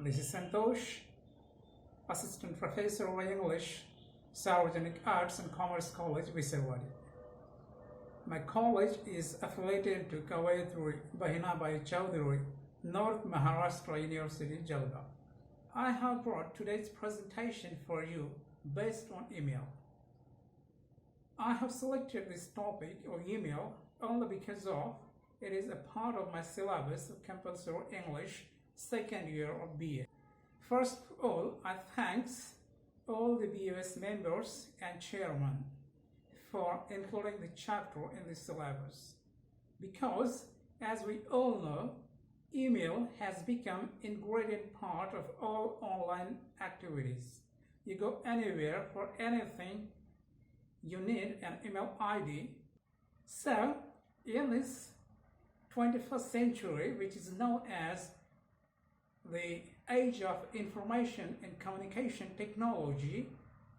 This is Santosh, Assistant Professor of English, Sarojinic Arts and Commerce College, Visarwadi. My college is affiliated to Kavaituri Bahinabai Chowdhury, North Maharashtra University, Jalgaon. I have brought today's presentation for you based on email. I have selected this topic of email only because of it is a part of my syllabus of compulsory English second year of BA. First of all, I thanks all the BOS members and chairman for including the chapter in the syllabus, because as we all know, email has become integrated part of all online activities. You go anywhere for anything, you need an email ID. So in this 21st century, which is known as the age of information and communication technology,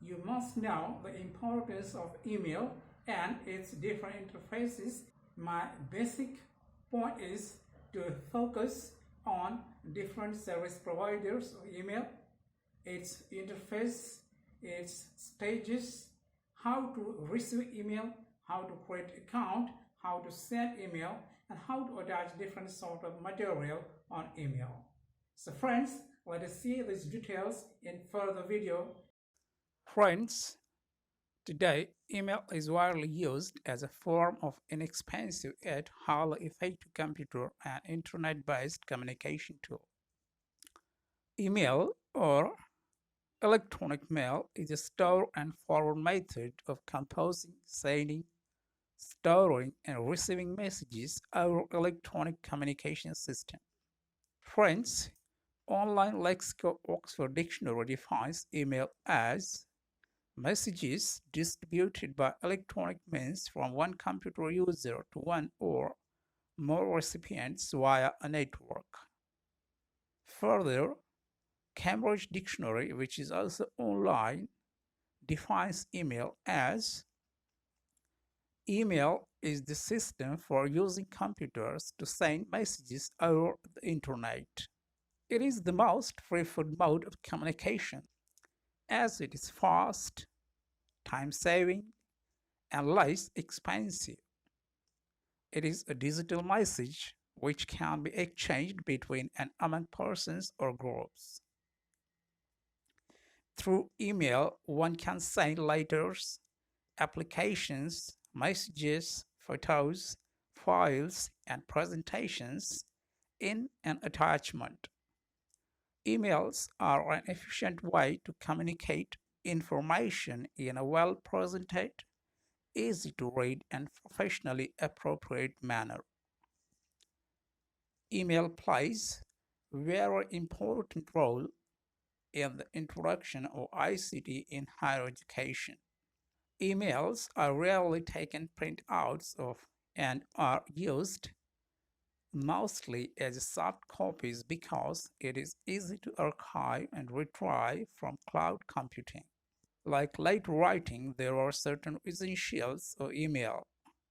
you must know the importance of email and its different interfaces. My basic point is to focus on different service providers of email, its interface, its stages, how to receive email, how to create account, how to send email, and how to attach different sort of material on email. So friends, let us see these details in further video. Friends, today email is widely used as a form of inexpensive yet highly effective computer and internet-based communication tool. Email or electronic mail is a store and forward method of composing, sending, storing, and receiving messages over electronic communication system. Friends, online lexicon Oxford Dictionary defines email as messages distributed by electronic means from one computer user to one or more recipients via a network. Further, Cambridge Dictionary, which is also online, defines email as email is the system for using computers to send messages over the internet. It is the most preferred mode of communication as it is fast, time-saving, and less expensive. It is a digital message which can be exchanged between and among persons or groups. Through email, one can send letters, applications, messages, photos, files, and presentations in an attachment. Emails are an efficient way to communicate information in a well-presented, easy-to-read, and professionally appropriate manner. Email plays a very important role in the introduction of ICT in higher education. Emails are rarely taken printouts of and are used mostly as soft copies because it is easy to archive and retrieve from cloud computing. Like letter writing, there are certain essentials of email,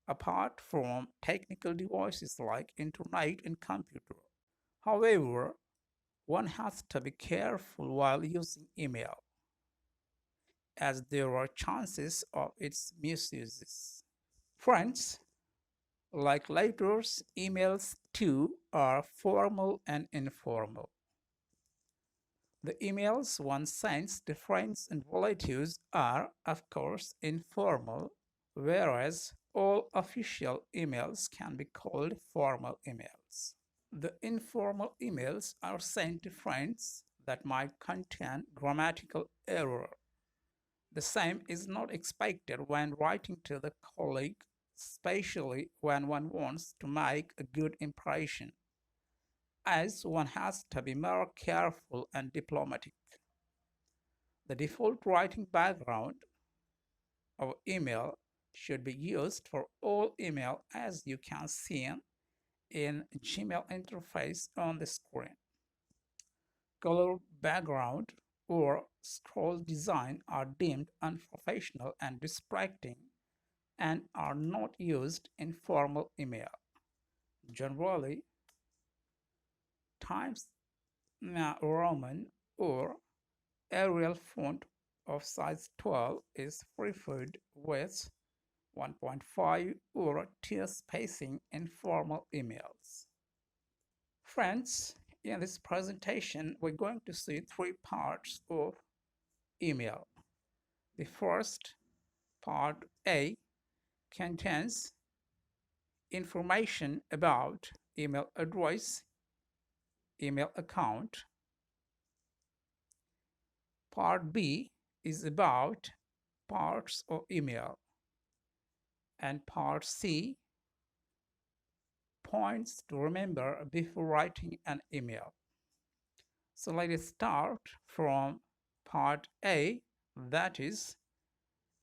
apart from technical devices like internet and computer. However, one has to be careful while using email, as there are chances of its misuses. Friends, like letters, emails too are formal and informal. The emails one sends to friends and relatives are, of course, informal, whereas all official emails can be called formal emails. The informal emails are sent to friends that might contain grammatical error. The same is not expected when writing to the colleague, especially when one wants to make a good impression, as one has to be more careful and diplomatic. The default writing background of email should be used for all email, as you can see in Gmail interface on the screen. Color background or scroll design are deemed unprofessional and distracting and are not used in formal email. Generally, times Roman or Arial font of size 12 is preferred with 1.5 or tier spacing in formal emails. Friends, in this presentation, we're going to see three parts of email. The first part A contains information about email address, email account. Part B is about parts of email. And part C points to remember before writing an email. So let us start from part A, that is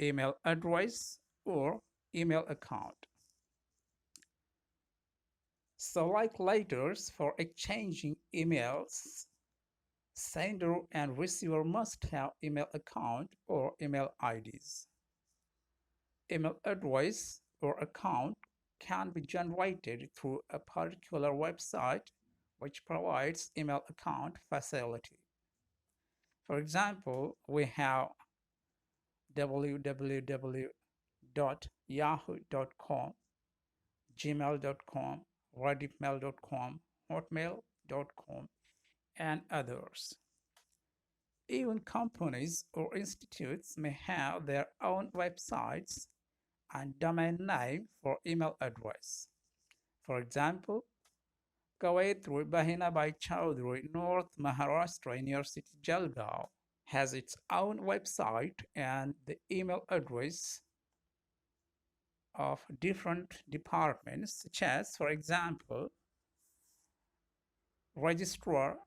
email address or email account. So like letters for exchanging emails, sender and receiver must have email account or email IDs. Email address or account can be generated through a particular website which provides email account facility. For example, we have www.yahoo.com, gmail.com, redditmail.com, hotmail.com, and others. Even companies or institutes may have their own websites and domain name for email address. For example, Gayatri Bahinabai Chowdhury, North Maharashtra University, Jalgaon, has its own website and the email address of different departments, such as, for example, registrar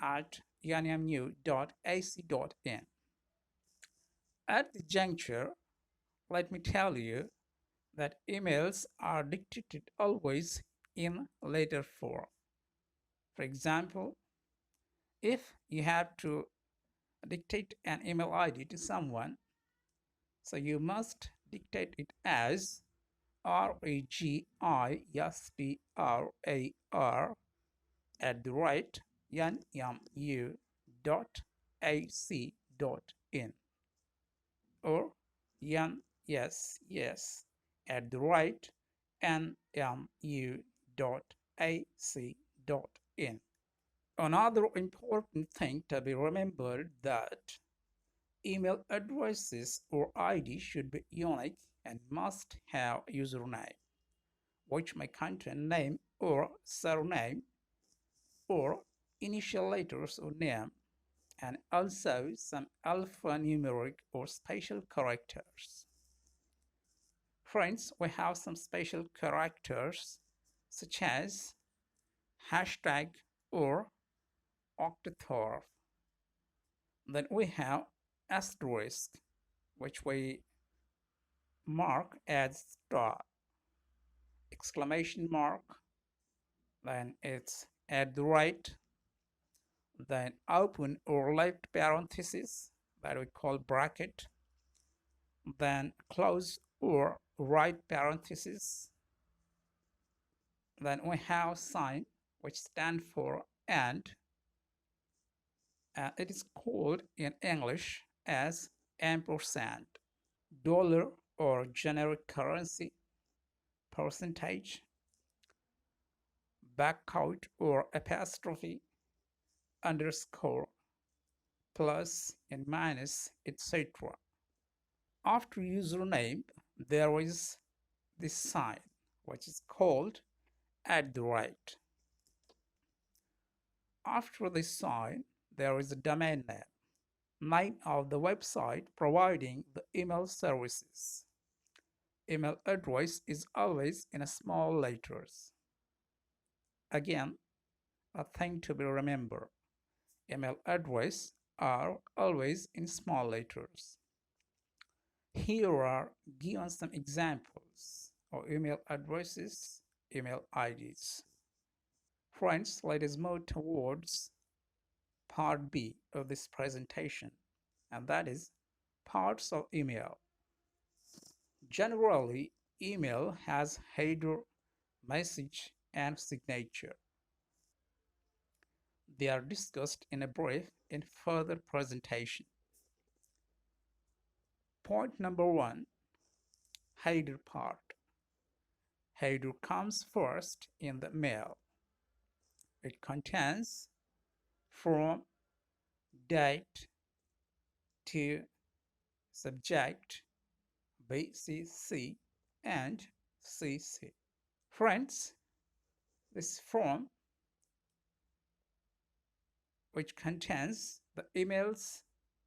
at yanyamu.ac.in. At the juncture, let me tell you that emails are dictated always in letter form. For example, if you have to dictate an email ID to someone, so you must dictate it as register@nmu.ac.in or nmu.ac.in. Another important thing to be remembered that email addresses or ID should be unique and must have username, which may contain name or surname or initial letters or name, and also some alphanumeric or special characters. Friends, we have some special characters such as hashtag or octothorpe. Then we have asterisk, which we mark as star, exclamation mark, then it's at the right, then open or left parenthesis that we call bracket, then close or right parenthesis, then we have sign which stand for and it is called in English as ampersand, dollar or generic currency, percentage, backquote or apostrophe, underscore, plus and minus, etc. After username, there is this sign which is called at the right. After this sign, there is a domain name of the website providing the email services. Email address is always in small letters. Again, a thing to be remembered. Email address are always in small letters. Here are given some examples of email addresses, email IDs. Friends, let us move towards part B of this presentation, and that is parts of email. Generally, email has header, message, and signature. They are discussed in a brief in further presentation. Point number 1, header part. Header comes first in the mail. It contains from, date, to, subject, BCC, and CC. Friends, this form, which contains the email's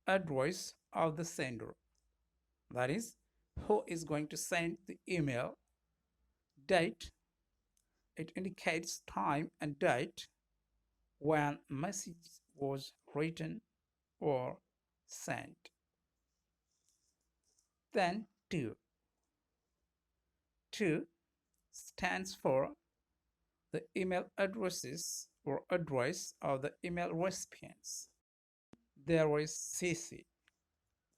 address of the sender, that is, who is going to send the email, date, it indicates time and date when message was written or sent. Then to. To stands for the email addresses or address of the email recipients. There is CC.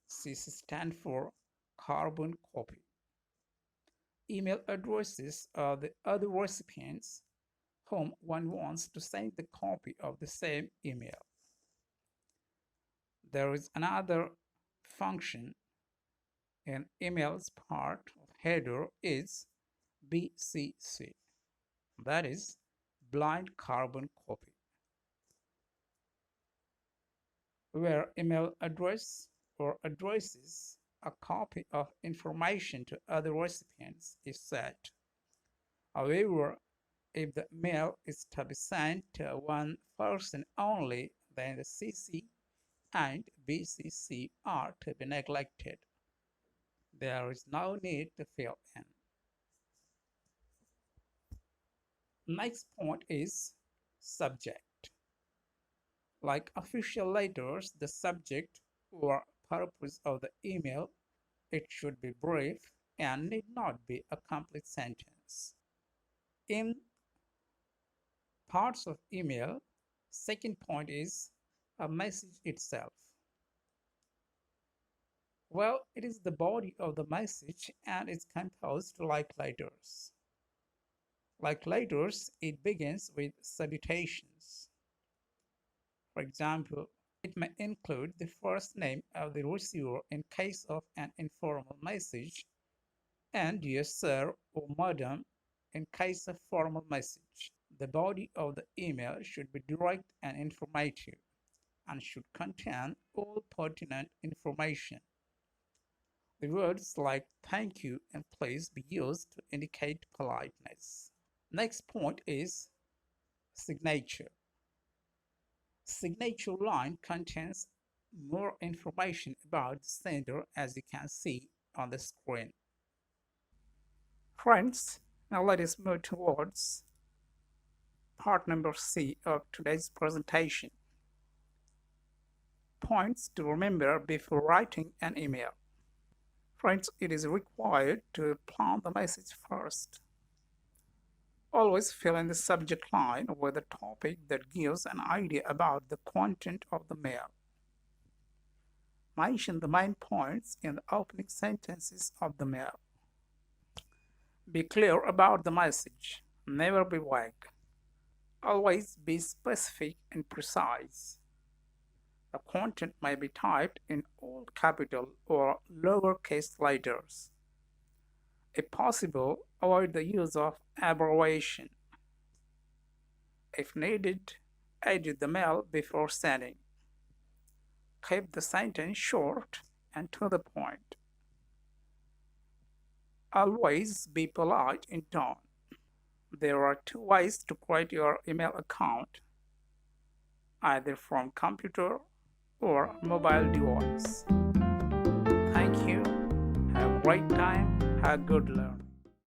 CC stands for carbon copy. Email addresses are the other recipients whom one wants to send the copy of the same email. There is another function in email's part of header is BCC, that is blind carbon copy, where email address or addresses a copy of information to other recipients is set. However, if the mail is to be sent to one person only, then the CC and BCC are to be neglected. There is no need to fill in. Next point is subject. Like official letters, the subject or purpose of the email, it should be brief and need not be a complete sentence. In parts of email, second point is a message itself. Well, it is the body of the message and is composed like letters. Like letters, it begins with salutations. For example, it may include the first name of the receiver in case of an informal message and dear sir or madam in case of formal message. The body of the email should be direct and informative and should contain all pertinent information. The words like thank you and please be used to indicate politeness. Next point is signature. Signature line contains more information about the sender, as you can see on the screen. Friends, now let us move towards part number C of today's presentation. Points to remember before writing an email. Friends, it is required to plan the message first. Always fill in the subject line with a topic that gives an idea about the content of the mail. Mention the main points in the opening sentences of the mail. Be clear about the message. Never be vague. Always be specific and precise. The content may be typed in all capital or lowercase letters. If possible, avoid the use of abbreviation. If needed, edit the mail before sending. Keep the sentence short and to the point. Always be polite in tone. There are two ways to create your email account, either from computer or mobile device. Thank you. Have a great time. Have a good learn.